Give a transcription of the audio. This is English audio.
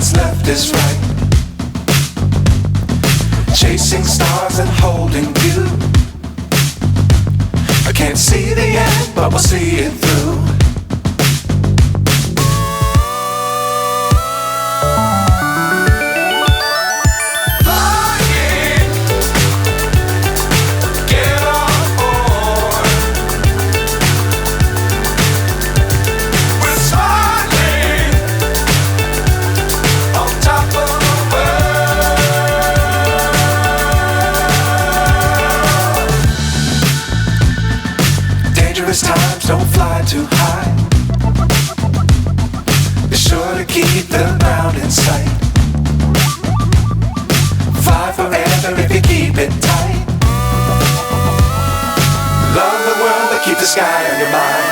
what's left is right. Chasing stars and holding you. I can't see the end, but we'll see it through. Times don't fly too high. Be sure to keep the ground in sight. Fly forever if you keep it tight. Love the world, but keep the sky on your mind.